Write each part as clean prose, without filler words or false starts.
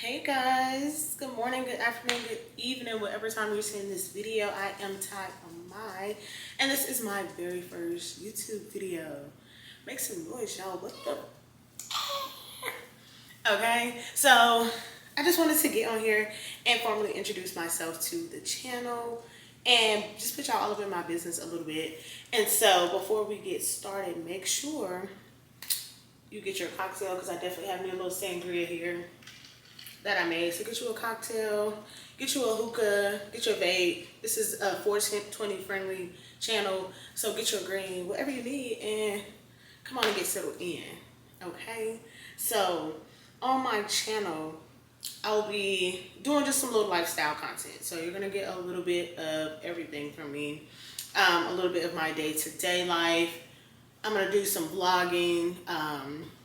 Hey guys, good morning, good afternoon, good evening, whatever time you're seeing this video. I am Ty Aymi, and this is my very first YouTube video. Make some noise, y'all. What the? Okay, so I just wanted to get on here and formally introduce myself to the channel and just put y'all all up in my business a little bit. And so before we get started, make sure you get your cocktail because I definitely have me a little sangria here that I made. So get you a cocktail, get you a hookah, get your vape. This is a 420 friendly channel, so get your green, whatever you need, and come on and get settled in. Okay, so on my channel I'll be doing just some little lifestyle content, so you're gonna get a little bit of everything from me. A little bit of my day-to-day life. I'm gonna do some vlogging.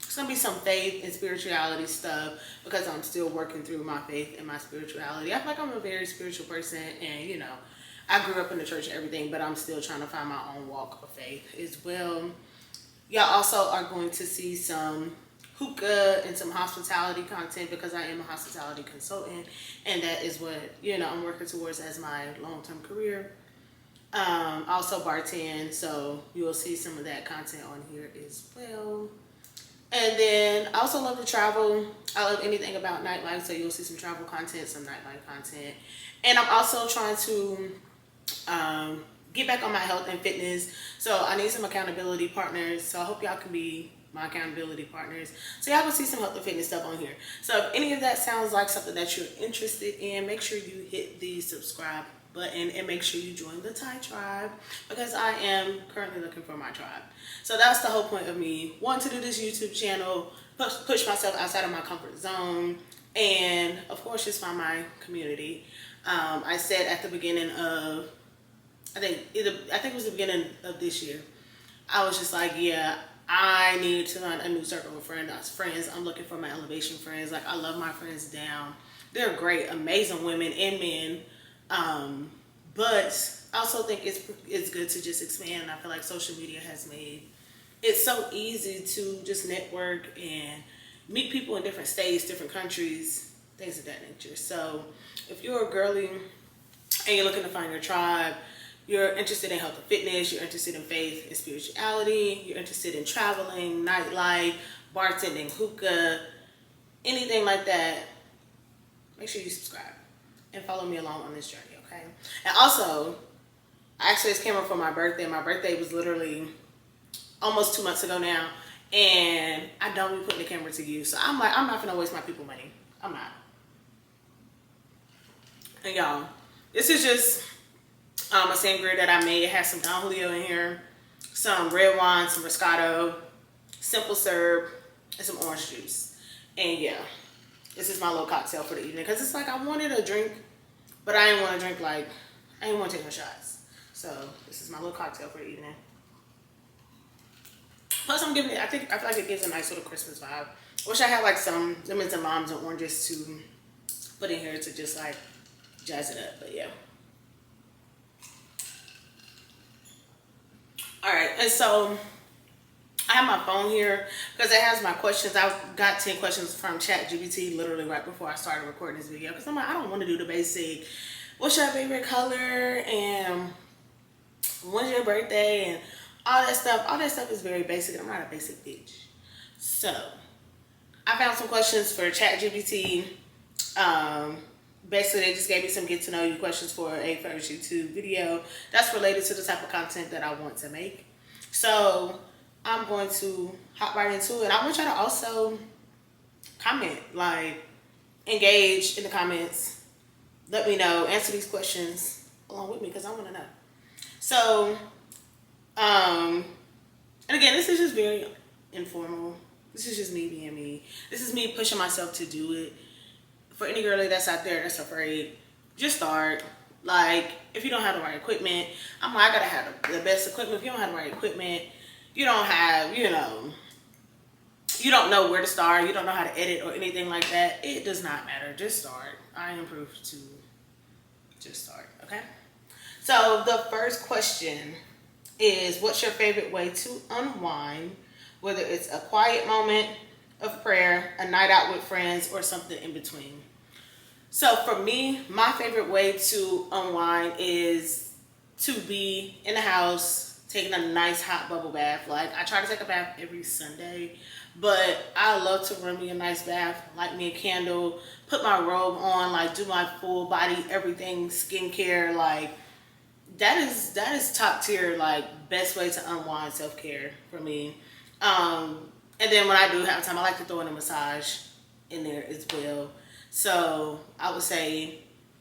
It's gonna be some faith and spirituality stuff because I'm still working through my faith and my spirituality. I feel like I'm a very spiritual person, and I grew up in the church and everything, but I'm still trying to find my own walk of faith as well. Y'all also are going to see some hookah and some hospitality content because I am a hospitality consultant, and that is what I'm working towards as my long-term career. Also bartend, so you will see some of that content on here as well. And then I also love to travel. I love anything about nightlife, so you'll see some travel content, some nightlife content. And I'm also trying to get back on my health and fitness, so I need some accountability partners. So I hope y'all can be my accountability partners, so y'all can see some health and fitness stuff on here. So if any of that sounds like something that you're interested in, make sure you hit the subscribe button and make sure you join the Ty tribe because I am currently looking for my tribe. So that's the whole point of me wanting to do this YouTube channel, push myself outside of my comfort zone, and of course just find my community. I said at the beginning of, I think it was the beginning of this year, I was just like, yeah, I need to find a new circle of friends. I'm looking for my elevation friends. Like, I love my friends down. They're great, amazing women and men. But I also think it's good to just expand. I feel like social media has made it so easy to just network and meet people in different states, different countries, things of that nature. So if you're a girly and you're looking to find your tribe, you're interested in health and fitness, you're interested in faith and spirituality, you're interested in traveling, nightlife, bartending, hookah, anything like that, make sure you subscribe and follow me along on this journey, okay? And also, I actually this camera for my birthday. My birthday was literally almost 2 months ago now, and I don't be putting the camera to use. So I'm like, I'm not gonna waste my people money. I'm not. And y'all, this is just a sangria that I made. It has some Don Julio in here, some red wine, some Moscato, simple syrup, and some orange juice. And yeah, this is my little cocktail for the evening because it's like I wanted a drink, but I didn't want to drink I didn't want to take no shots. So this is my little cocktail for the evening. Plus I'm giving it, I feel like it gives a nice little Christmas vibe. I wish I had like some lemons and limes and oranges to put in here to just like jazz it up, but yeah. All right, and so I have my phone here because it has my questions. I got 10 questions from ChatGPT literally right before I started recording this video because I'm like, I don't want to do the basic, what's your favorite color and when's your birthday and all that stuff. All that stuff is very basic. I'm not a basic bitch. So I found some questions for ChatGPT. Basically, they just gave me some get to know you questions for a first YouTube video that's related to the type of content that I want to make. So I'm going to hop right into it. I want y'all to also comment, like engage in the comments. Let me know, answer these questions along with me because I want to know. So, and again, this is just very informal. This is just me being me. This is me pushing myself to do it. For any girlie that's out there that's afraid, just start. Like, if you don't have the right equipment, I'm like, I gotta have the best equipment. If you don't have the right equipment, you don't have, you don't know where to start, you don't know how to edit or anything like that, it does not matter. Just start. I am proof to just start, okay? So the first question is, what's your favorite way to unwind? Whether it's a quiet moment, of prayer, a night out with friends, or something in between. So for me, my favorite way to unwind is to be in the house, taking a nice hot bubble bath. Like, I try to take a bath every Sunday, but I love to run me a nice bath, light me a candle, put my robe on, like do my full body, everything, skincare. Like, that is top tier, like, best way to unwind, self-care for me. And then when I do have time, I like to throw in a massage in there as well. So I would say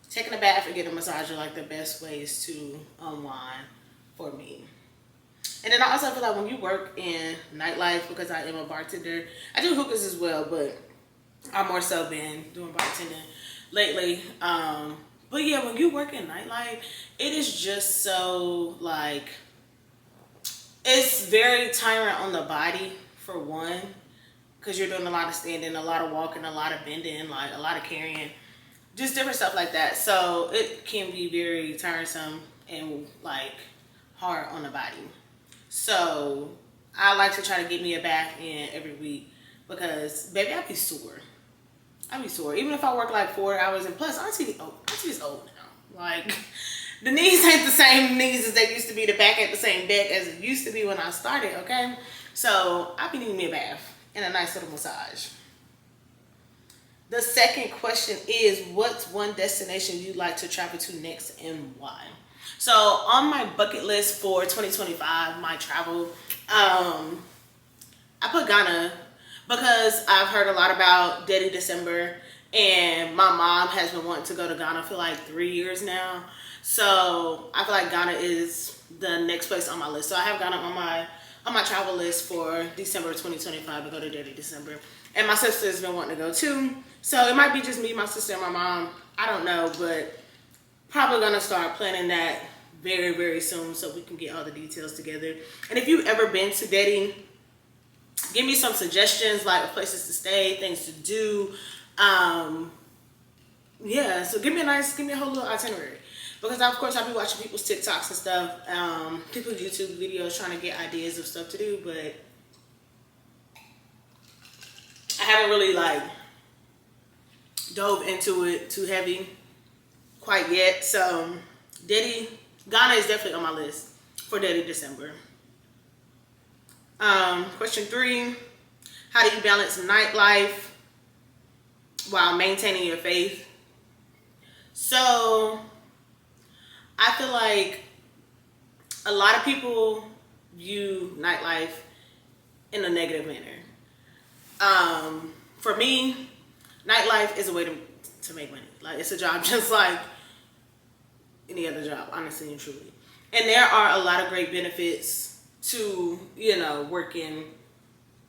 taking a bath and getting a massage are like the best ways to unwind for me. And then I also feel like when you work in nightlife, because I am a bartender, I do hookahs as well, but I've more so been doing bartending lately. But yeah, when you work in nightlife, it is just so, like, it's very tiring on the body, for one, because you're doing a lot of standing, a lot of walking, a lot of bending, like a lot of carrying, just different stuff like that. So it can be very tiresome and like hard on the body. So I like to try to get me a bath in every week because, baby, I be sore. Even if I work like 4 hours, and plus Auntie is old now. Like, the knees ain't the same knees as they used to be. The back ain't the same back as it used to be when I started, okay? So I be needing me a bath and a nice little massage. The second question is, what's one destination you'd like to travel to next and why? So on my bucket list for 2025, my travel, I put Ghana because I've heard a lot about Dirty December, and my mom has been wanting to go to Ghana for like 3 years now. So I feel like Ghana is the next place on my list. So I have Ghana on my travel list for December 2025 to go to Dirty December. And my sister's been wanting to go too. So it might be just me, my sister, and my mom. I don't know, but probably gonna start planning that very, very soon so we can get all the details together. And if you've ever been to Dirty, give me some suggestions, like places to stay, things to do. Yeah, so give me a whole little itinerary. Because of course I'll be watching people's TikToks and stuff, people's YouTube videos, trying to get ideas of stuff to do, but I haven't really like dove into it too heavy quite yet. So Ghana is definitely on my list for Dirty December. Question 3, how do you balance nightlife while maintaining your faith? So I feel like a lot of people view nightlife in a negative manner. For me, nightlife is a way to make money. Like, it's a job just like any other job, honestly and truly. And there are a lot of great benefits to, working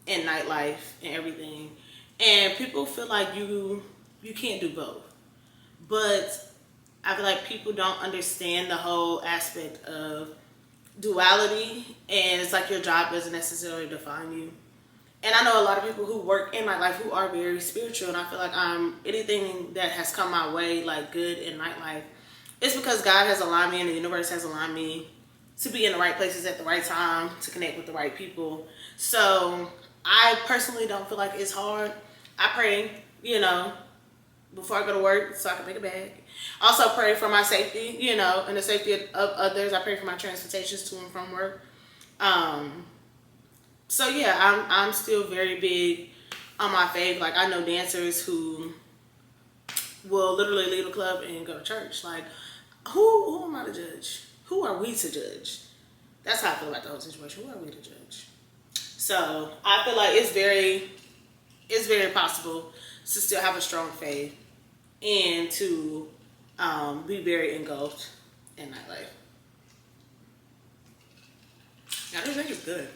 in nightlife and everything. And people feel like you can't do both. But I feel like people don't understand the whole aspect of duality, and it's like your job doesn't necessarily define you. And I know a lot of people who work in nightlife who are very spiritual, and I feel like anything that has come my way, like good in nightlife, it's because God has aligned me and the universe has aligned me to be in the right places at the right time, to connect with the right people. So I personally don't feel like it's hard. I pray, before I go to work so I can make a bag. Also pray for my safety, and the safety of others. I pray for my transportations to and from work. So yeah, I'm still very big on my faith. Like, I know dancers who will literally leave a club and go to church. Like, who am I to judge? Who are we to judge? That's how I feel about the whole situation. Who are we to judge? So I feel like it's very possible to still have a strong faith and to be very engulfed in nightlife. Now, this drink is good.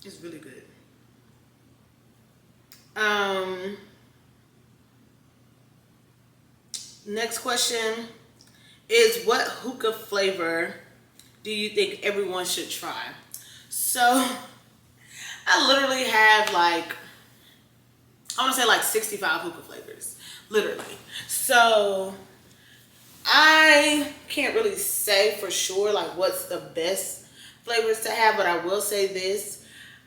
It's really good. Next question is, what hookah flavor do you think everyone should try? So I literally have I want to say 65 hookah flavors, literally. So I can't really say for sure what's the best flavors to have, but I will say this.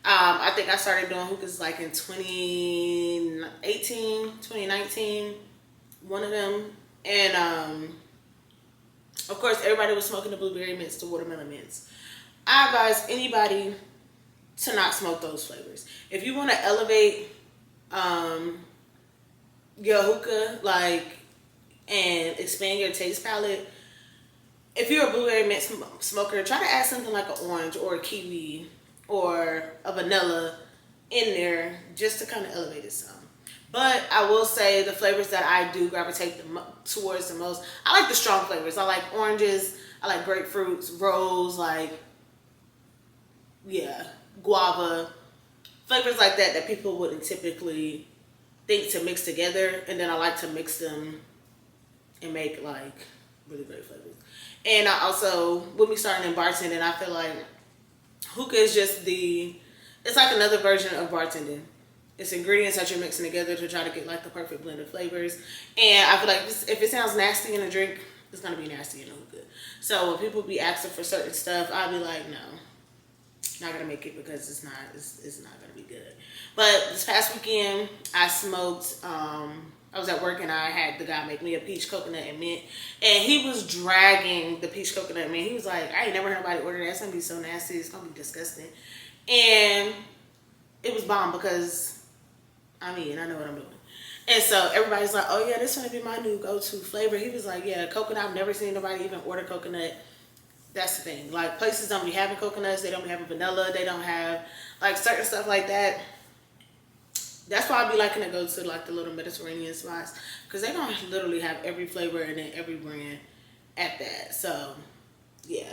I think I started doing hookahs like in 2019, one of them. And of course, everybody was smoking the blueberry mints, the watermelon mints. I advise anybody to not smoke those flavors. If you want to elevate your hookah, like, and expand your taste palette, if you're a blueberry mint smoker, try to add something like an orange or a kiwi or a vanilla in there just to kind of elevate it some. But I will say the flavors that I do gravitate towards the most, I like the strong flavors. I like oranges, I like grapefruits, rose, like, yeah, guava, flavors like that people wouldn't typically think to mix together. And then I like to mix them and make like really great flavors. And I also, with me starting in bartending, I feel like hookah is just it's like another version of bartending. It's ingredients that you're mixing together to try to get like the perfect blend of flavors. And I feel like if it sounds nasty in a drink, it's going to be nasty in a hookah. So when people be asking for certain stuff, I'll be like, no, not going to make it because it's not going to be good. But this past weekend, I smoked, I was at work and I had the guy make me a peach coconut and mint, and he was dragging the peach coconut and mint. He was like, I ain't never heard nobody order that. It's gonna be so nasty. It's gonna be disgusting. And it was bomb because I know what I'm doing. And so everybody's like, oh yeah, this is gonna be my new go-to flavor. He was like, yeah, coconut. I've never seen nobody even order coconut. That's the thing. Like, places don't be having coconuts. They don't be having vanilla. They don't have like certain stuff like that. That's why I be liking to go to like the little Mediterranean spots, because they don't literally have every flavor and then every brand at that. So yeah.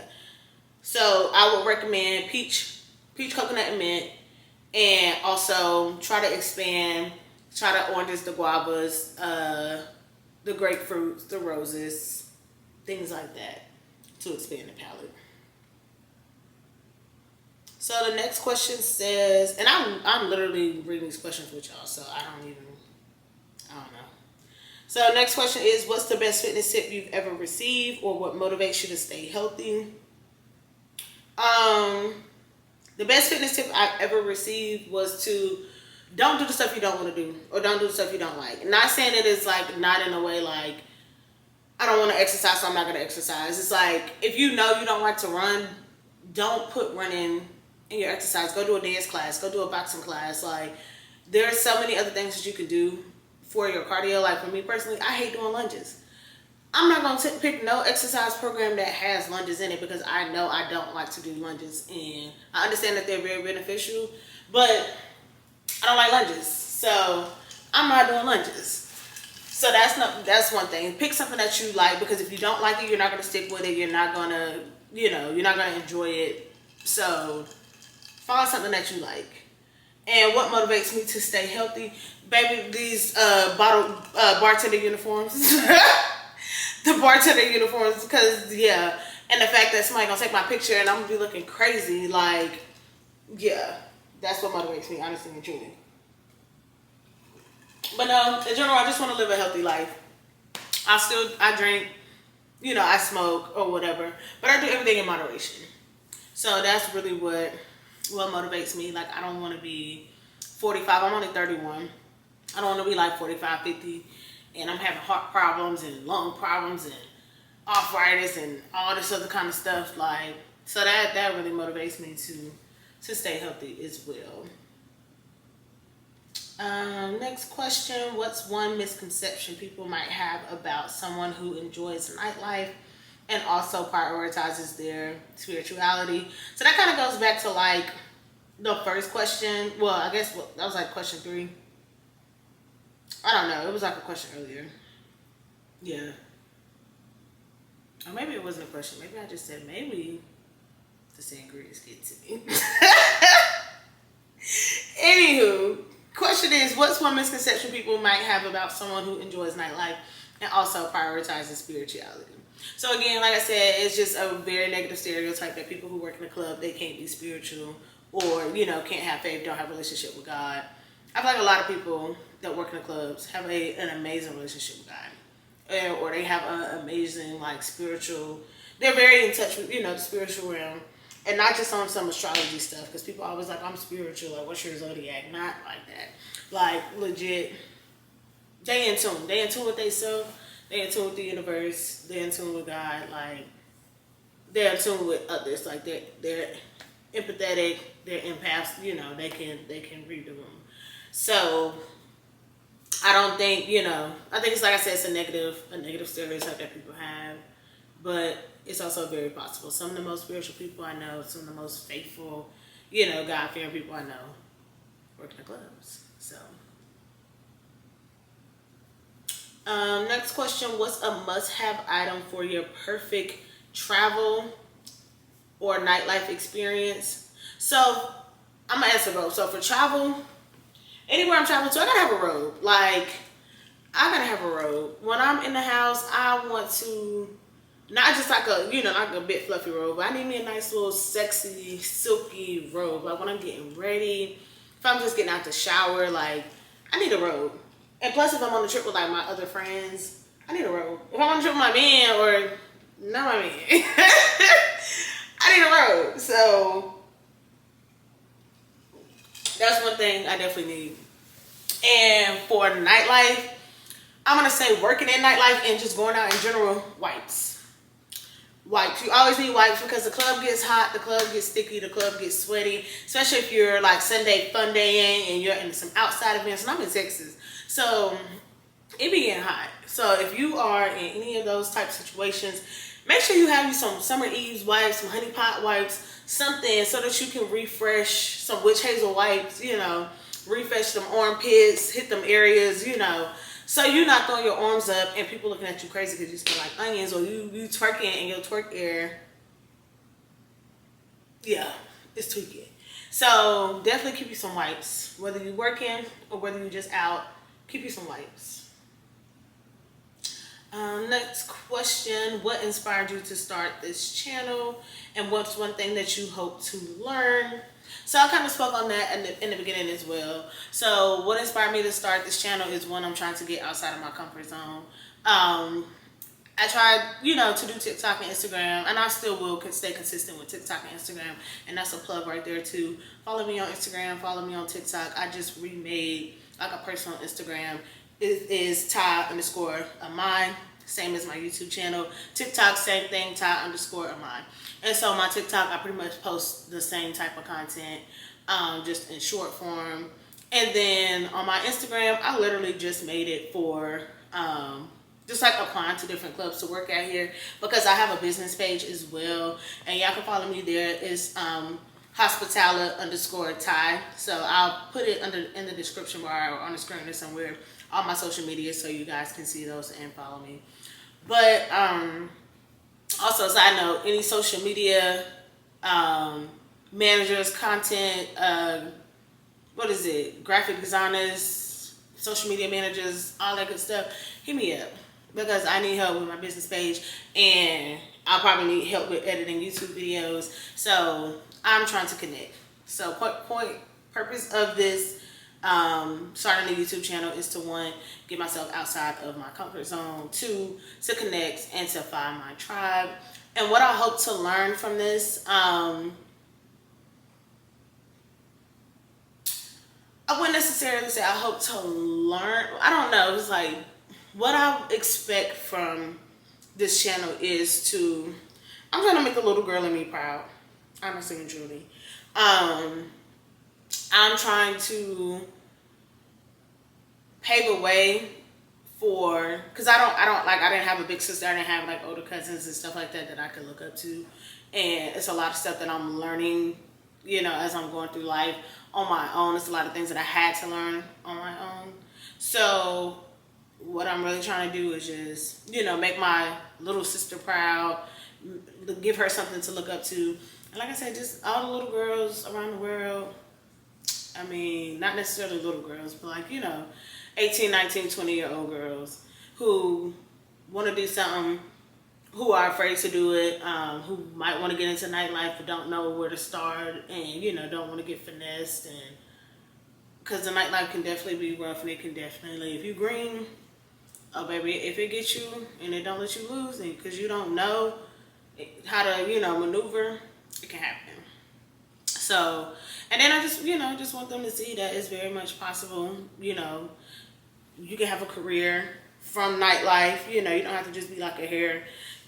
So I would recommend peach, coconut, and mint, and also try to expand. Try the oranges, the guavas, the grapefruits, the roses, things like that to expand the palate. So the next question says, and I'm literally reading these questions with y'all, so I don't know. So next question is, what's the best fitness tip you've ever received, or what motivates you to stay healthy? The best fitness tip I've ever received was to don't do the stuff you don't want to do, or don't do the stuff you don't like. Not saying it is like, not in a way like, I don't want to exercise, so I'm not going to exercise. It's like, if you know you don't like to run, don't put running in your exercise. Go do a dance class, go do a boxing class. Like, there's so many other things that you can do for your cardio. Like, for me personally, I hate doing lunges. I'm not going to pick no exercise program that has lunges in it, because I know I don't like to do lunges, and I understand that they're very beneficial, but I don't like lunges, so I'm not doing lunges. So that's one thing. Pick something that you like, because if you don't like it, you're not going to stick with it. You're not going to, you're not going to enjoy it. So find something that you like. And what motivates me to stay healthy? Baby, these bartender uniforms. The bartender uniforms, because, yeah. And the fact that somebody going to take my picture and I'm going to be looking crazy, like, yeah. That's what motivates me, honestly and truly. But no, in general, I just want to live a healthy life. I drink, I smoke or whatever, but I do everything in moderation. So that's really what motivates me. Like, I don't want to be 45. I'm only 31. I don't want to be like 45, 50, and I'm having heart problems and lung problems and arthritis and all this other kind of stuff. Like, so that really motivates me to stay healthy as well. Next question, what's one misconception people might have about someone who enjoys nightlife and also prioritizes their spirituality? So that kind of goes back to like the first question. Well, I guess that was like question 3. I don't know. It was like a question earlier. Yeah. Or maybe it wasn't a question. Maybe I just said maybe the sangrias get to me. Anywho, question is, what's one misconception people might have about someone who enjoys nightlife and also prioritizes spirituality? So again, like I said, it's just a very negative stereotype that people who work in a club, they can't be spiritual, or, can't have faith, don't have a relationship with God. I feel like a lot of people that work in the clubs have an amazing relationship with God. Or they have an amazing, like, spiritual, they're very in touch with, the spiritual realm. And not just on some astrology stuff, because people always like, I'm spiritual, like, what's your zodiac? Not like that. Like, legit, they in tune. They in tune with themselves. They in tune with the universe. They in tune with God. Like, they're in tune with others. Like, they're empathetic. They're empaths. You know, they can read the room. So I don't think, I think it's like I said, it's a negative stereotype that people have, but it's also very possible. Some of the most spiritual people I know, some of the most faithful, God-fearing people I know work in the clubs. So, next question, what's a must-have item for your perfect travel or nightlife experience? So, I'm going to answer both. So, for travel, anywhere I'm traveling to, I gotta have a robe. Like, I gotta have a robe. When I'm in the house, I want to, not just like like a big fluffy robe, but I need me a nice little sexy, silky robe. Like when I'm getting ready, if I'm just getting out the shower, like, I need a robe. And plus, if I'm on a trip with like my other friends, I need a robe. If I'm on a trip with my man or not my man, I need a robe. So that's one thing I definitely need. And for nightlife, I'm going to say working in nightlife and just going out in general, wipes. Wipes. You always need wipes because the club gets hot, the club gets sticky, the club gets sweaty. Especially if you're like Sunday fun day and you're in some outside events. And I'm in Texas. So it be getting hot. So if you are in any of those type of situations, make sure you have you some Summer Eve's wipes, some honey pot wipes, something so that you can refresh, some witch hazel wipes, refresh them armpits, hit them areas, so you're not throwing your arms up and people looking at you crazy because you smell like onions, or you twerking and your twerk air, it's tweaking. So definitely keep you some wipes, whether you're working or whether you're just out, keep you some wipes. Next question, what inspired you to start this channel, and what's one thing that you hope to learn? So I kind of spoke on that in the beginning as well. So what inspired me to start this channel is, one, I'm trying to get outside of my comfort zone. I tried, to do TikTok and Instagram, and I still will stay consistent with TikTok and Instagram, and that's a plug right there too. Follow me on Instagram, follow me on TikTok. I just remade like a personal Instagram. It is Ty _Ami, same as my YouTube channel. TikTok, same thing, Ty _Ami. And so my TikTok, I pretty much post the same type of content, just in short form. And then on my Instagram, I literally just made it for just like applying to different clubs to work at here, because I have a business page as well. And y'all can follow me there. It's hospitala _Ty. So I'll put it in the description bar or on the screen or somewhere, all my social media, so you guys can see those and follow me. But also, side note, any social media managers, content, graphic designers, social media managers, all that good stuff, hit me up, because I need help with my business page, and I'll probably need help with editing YouTube videos. So I'm trying to connect. So purpose of this starting a YouTube channel is to, one, get myself outside of my comfort zone, two, to connect and to find my tribe. And what I hope to learn from this, I wouldn't necessarily say I hope to learn. I don't know. It's like, what I expect from this channel is I'm trying to make the little girl in me proud, honestly and truly. I'm trying to pave a way for, because I didn't have a big sister, I didn't have like older cousins and stuff like that I could look up to, and it's a lot of stuff that I'm learning, as I'm going through life on my own. It's a lot of things that I had to learn on my own. So what I'm really trying to do is just, make my little sister proud, give her something to look up to, and like I said, just all the little girls around the world. I mean, not necessarily little girls, but like, 18, 19, 20-year-old girls who want to do something, who are afraid to do it, who might want to get into nightlife but don't know where to start, and, don't want to get finessed. And because the nightlife can definitely be rough, and it can definitely, if you green, oh baby, if it gets you and it don't let you lose, and because you don't know how to, maneuver, it can happen. So, and then I just, just want them to see that it's very much possible, you can have a career from nightlife. You don't have to just be like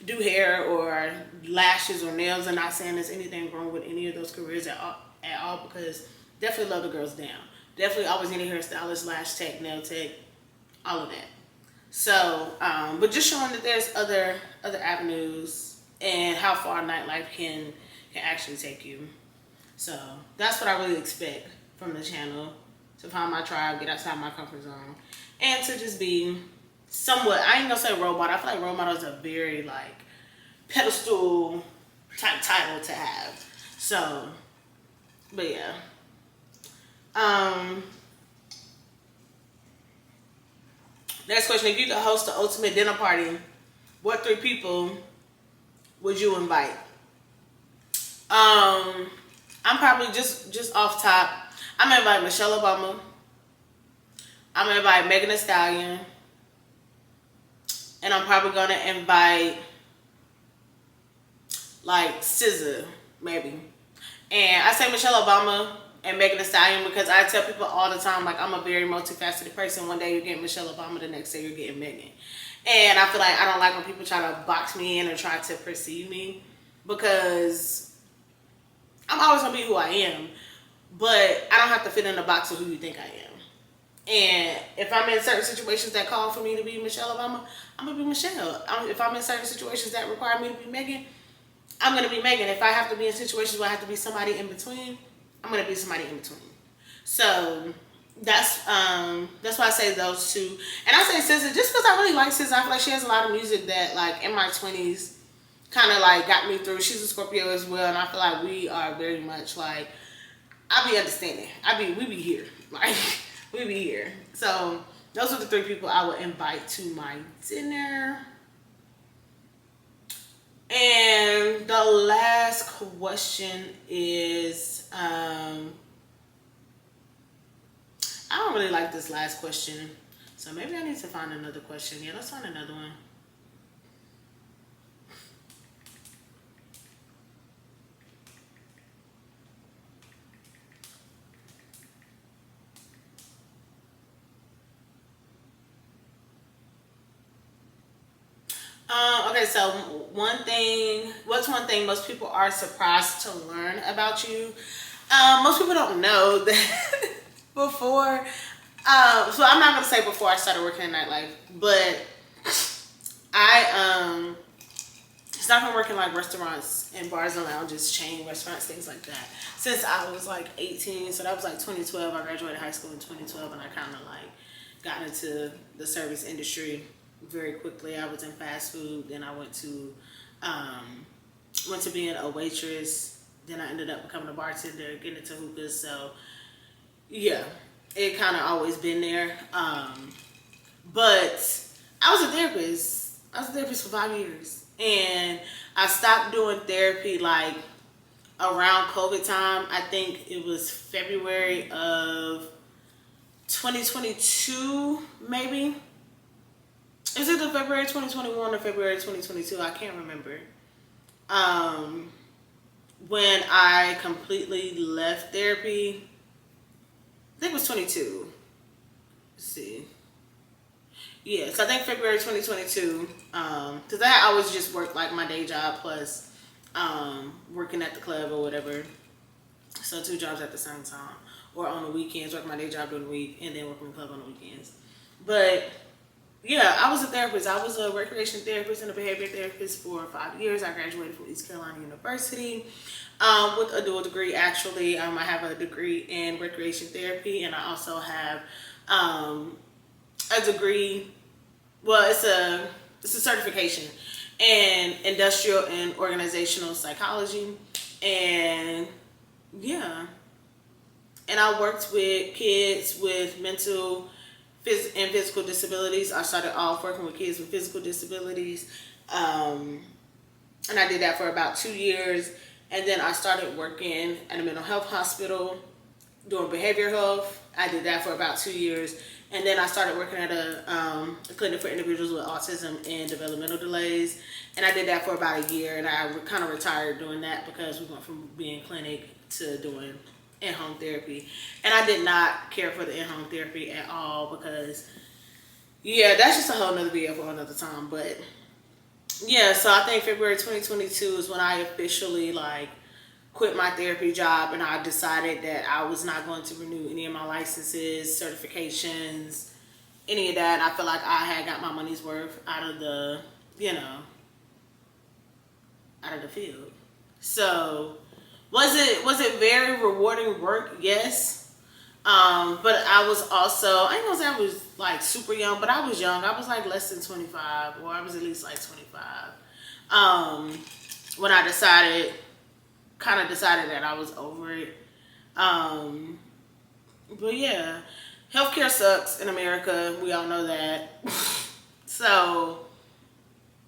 do hair or lashes or nails. And not saying there's anything wrong with any of those careers at all, because definitely love the girls down. Definitely always need a hairstylist, lash tech, nail tech, all of that. So, but just showing that there's other avenues and how far nightlife can actually take you. So that's what I really expect from the channel, to find my tribe, get outside my comfort zone, and to just be somewhat, I ain't gonna say role model. I feel like role model is a very like pedestal type title to have. So, but yeah. Next question: if you could host the ultimate dinner party, what 3 people would you invite? I'm probably just off top. I'm gonna invite Michelle Obama. I'm gonna invite Megan Thee Stallion, and I'm probably gonna invite like SZA, maybe. And I say Michelle Obama and Megan Thee Stallion because I tell people all the time, like, I'm a very multifaceted person. One day you're getting Michelle Obama, the next day you're getting Megan. And I feel like I don't like when people try to box me in or try to perceive me, because I'm always gonna be who I am, but I don't have to fit in the box of who you think I am. And if I'm in certain situations that call for me to be Michelle Obama, I'm gonna be Michelle. If I'm in certain situations that require me to be Megan, I'm gonna be Megan. If I have to be in situations where I have to be somebody in between, I'm gonna be somebody in between. So that's why I say those 2. And I say SZA just because I really like SZA. I feel like she has a lot of music that, like, in my 20s kind of like got me through. She's a Scorpio as well, and I feel like we are very much like, I be understanding. We be here. Like, we be here. So those are the 3 people I would invite to my dinner. And the last question is, I don't really like this last question, so maybe I need to find another question. Yeah, let's find another one. Okay, so what's one thing most people are surprised to learn about you? Most people don't know that before, so I'm not going to say before I started working in nightlife, but I started working like restaurants and bars and lounges, chain restaurants, things like that, since I was like 18. So that was like 2012. I graduated high school in 2012, and I kind of like got into the service industry very quickly. I was in fast food, then I went to being a waitress, then I ended up becoming a bartender, getting into hookahs. So yeah, it kind of always been there. But I was a therapist. For 5 years, and I stopped doing therapy like around COVID time. I think it was February of 2022, maybe. Is it the February 2021 or February 2022? I can't remember. When I completely left therapy, I think it was 22. Let's see. Yeah, so I think February 2022. Because I always just worked like my day job plus working at the club or whatever. So 2 jobs at the same time. Or on the weekends, work my day job during the week and then work in the club on the weekends. But yeah, I was a therapist. I was a recreation therapist and a behavior therapist for 5 years. I graduated from East Carolina University with a dual degree, actually. I have a degree in recreation therapy, and I also have a degree, well, it's a certification in industrial and organizational psychology. And yeah, and I worked with kids with mental and physical disabilities. I started off working with kids with physical disabilities, and I did that for about 2 years. And then I started working at a mental health hospital doing behavioral health. I did that for about 2 years, And then I started working at a clinic for individuals with autism and developmental delays. And I did that for about a year, and I kind of retired doing that because we went from being clinic to doing in-home therapy. And I did not care for the in-home therapy at all because, yeah, that's just a whole nother video for another time. But yeah, so I think February 2022 is when I officially like quit my therapy job, and I decided that I was not going to renew any of my licenses, certifications, any of that. I feel like I had got my money's worth out of the, out of the field. So was it very rewarding work? Yes. But I was also, I ain't gonna say I was like super young, but I was young. I was like less than 25, or I was at least like 25. When I kind of decided that I was over it. But yeah, healthcare sucks in America. We all know that. So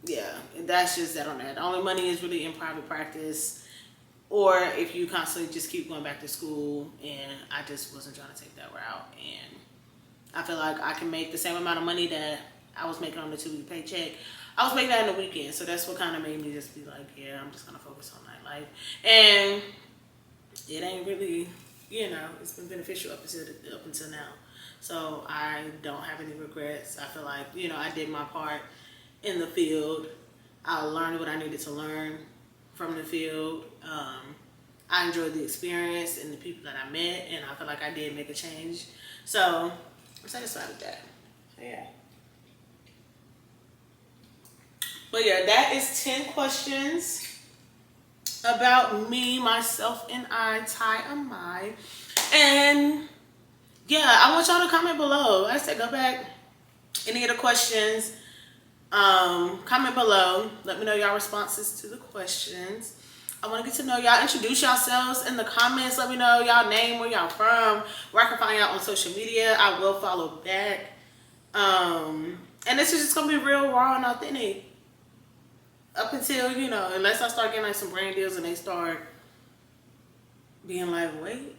yeah, that's just that on that. The only money is really in private practice, or if you constantly just keep going back to school, and I just wasn't trying to take that route. And I feel like I can make the same amount of money that I was making on the 2-week paycheck. I was making that in the weekend, so that's what kind of made me just be like, yeah, I'm just gonna focus on nightlife. And it ain't really, it's been beneficial up until now. So I don't have any regrets. I feel like, I did my part in the field. I learned what I needed to learn from the field. I enjoyed the experience and the people that I met, and I feel like I did make a change. So I'm satisfied with that. So yeah. But yeah, that is 10 questions about me, myself, and I, Ty Aymi. And yeah, I want y'all to comment below. I said go back, any of the questions, comment below. Let me know y'all responses to the questions. I want to get to know y'all. Introduce yourselves in the comments. Let me know y'all name, where y'all from, where I can find y'all on social media. I will follow back. And this is just going to be real, raw, and authentic. Up until, unless I start getting like some brand deals and they start being like, wait.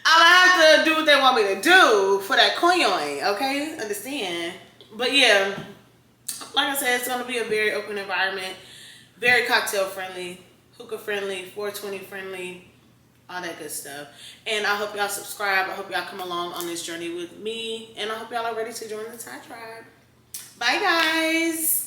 I'm gonna have to do what they want me to do for that coin, okay? Understand? But yeah, like I said, it's gonna be a very open environment, very cocktail friendly, hookah friendly, 420 friendly, all that good stuff. And I hope y'all subscribe. I hope y'all come along on this journey with me. And I hope y'all are ready to join the Ty Tribe. Bye, guys.